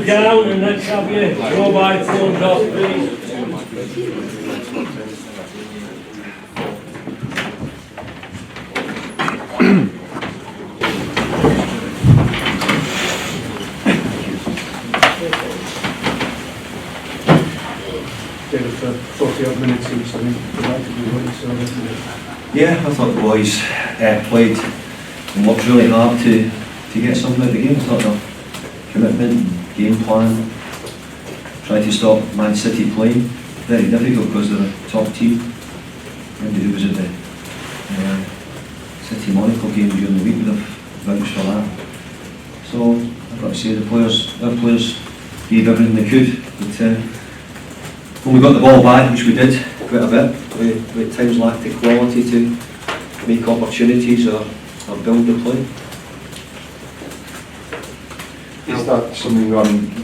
down and let's have your mobile phones off, please. David, for 40 odd minutes each, I think we'd like to do what it's Yeah, I thought the boys played and worked really hard to get something out of the game. I thought the commitment, game plan, trying to stop Man City playing, very difficult because they're a top team. Maybe who was at the City Monaco game during the week would have vouched for that. So I've got to say our players gave everything they could. But when we got the ball back, which we did quite a bit, we at times lacked the quality to make opportunities or build the play. Is that something,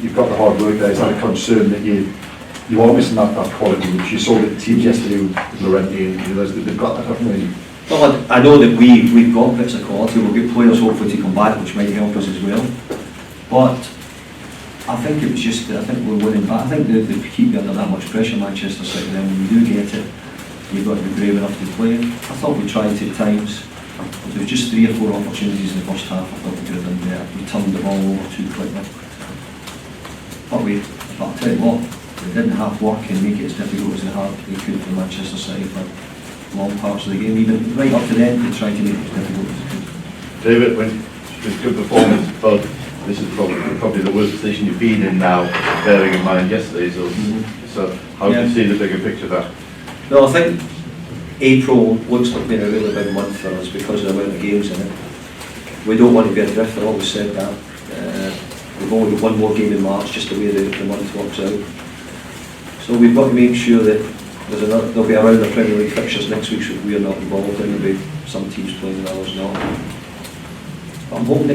you've got the hard work there, is that a concern that you are missing that quality, which you saw the team yesterday with Llorente and realised that they've got that, haven't they? Well, I know that we've got bits of quality, we'll get players hopefully to come back, which might help us as well. But I think it was just, I think we're winning back. I think they keep you under that much pressure, Manchester City, then when you do get it, you've got to be brave enough to play. I thought we tried to at times. There was just 3 or 4 opportunities in the first half. I thought we could have done better. We turned the ball over too quickly. But I'll tell you what, we didn't half work and make it as difficult as they could for Manchester City for long parts of the game. Even right up to the end, they tried to make it as difficult as they could. David, when it's good performance, but this is probably the worst position you've been in now, bearing in mind yesterday's. So how do you see the bigger picture there? No, I think April looks like being a really big month for us because of the amount of games in it. We don't want to be adrift, I've always said that. We've only got one more game in March, just the way the month works out. So we've got to make sure that there'll be around the Premier League fixtures next week which we're not involved in. There'll be some teams playing and others not. But I'm hoping to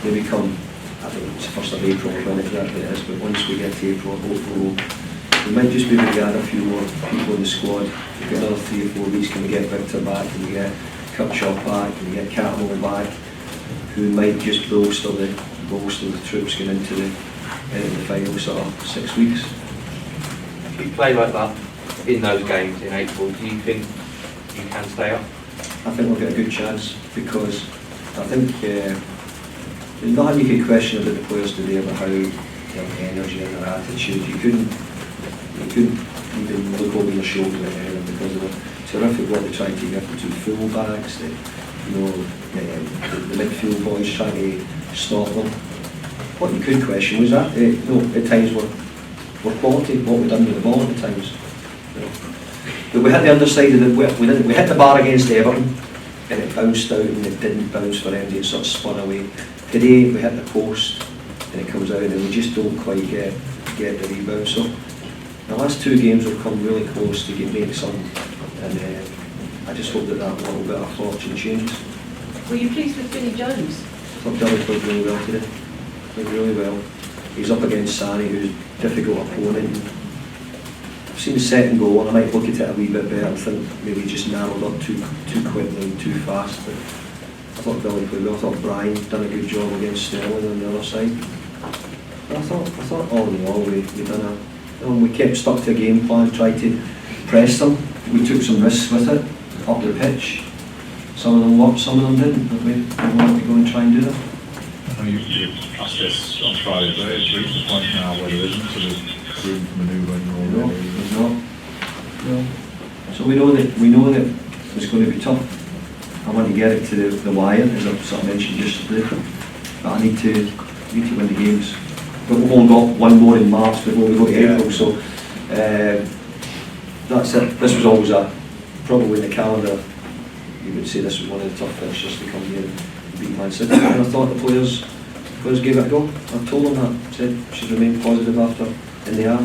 maybe come, I don't know, it's the 1st of April, when exactly it is, but once we get to April, hopefully we might just be able to add a few more people in the squad. We've got another 3 or 4 weeks. Can we get Victor back? Can we get Cutshot back? Can we get Catamol back? Who might just bolster the troops going into the final sort of 6 weeks. If you play like that in those games in April, do you think you can stay up? I think we'll get a good chance because I think there's nothing you could question about the players today about how their energy and their attitude. You couldn't even look over your shoulder at anything because of the terrific what they tried to get to full backs, the midfield boys trying to stop them. What you could question was that at times were quality, what we've done with the ball at times. But we hit the underside of we hit the bar against Everton and it bounced out and it didn't bounce for MD, it sort of spun away. Today we hit the post and it comes out and we just don't quite get the rebound. So the last 2 games have come really close to make some, and I just hope that little bit of fortune changes. Were you pleased with Vinnie Jones? I thought Billy played really well today. Played really well. He's up against Sani, who's a difficult opponent. I've seen the second goal and I might look at it a wee bit better and think maybe he just narrowed up too quickly and too fast. But I thought Billy played well. I thought Brian done a good job against Sterling on the other side. But I thought all in all we done we kept stuck to a game plan, tried to press them. We took some risks with it, up the pitch. Some of them worked, some of them didn't, but we wanted to go and try and do that. I know you asked this on Friday, but it's reached the point now where there isn't sort of room for manoeuvring or No, there's not. No. So we know that it's going to be tough. I want to get it to the wire, as I sort of mentioned yesterday. But I need to win the games. But we've only got one more in March before we go to April, so that's it. This was always probably in the calendar. You would say this was one of the tough finishers to come here and beat Man City. And I thought the players gave it a go. I told them that. Said should remain positive after, and they are.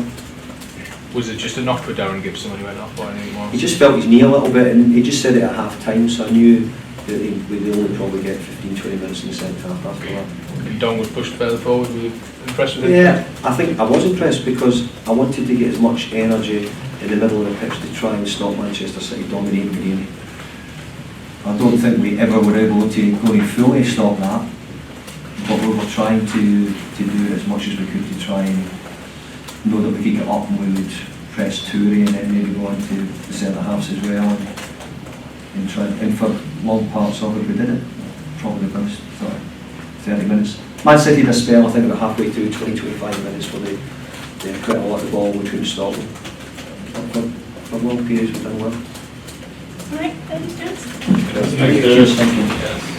Was it just a knock for Darren Gibson when he went off or anything more? He just felt his knee a little bit, and he just said it at half time, so I knew that we'd only probably get 15-20 minutes in the second half after that. And Don was pushed further forward. Were you impressed with him? Yeah, I think I was impressed because I wanted to get as much energy in the middle of the pitch to try and stop Manchester City dominating the game. I don't think we ever were able to fully stop that, but we were trying to do as much as we could to try and know that we could get up and we would press Touré and then maybe go into the centre halves as well and try and for long parts of it we did it. Probably the best sort of 30 minutes. Man City had a spell, I think about halfway through 20-25 minutes where they had quite a lot of the ball, we couldn't stop them. For long periods we've done well. Right, ladies and gents. Thank you. Cheers, thank you.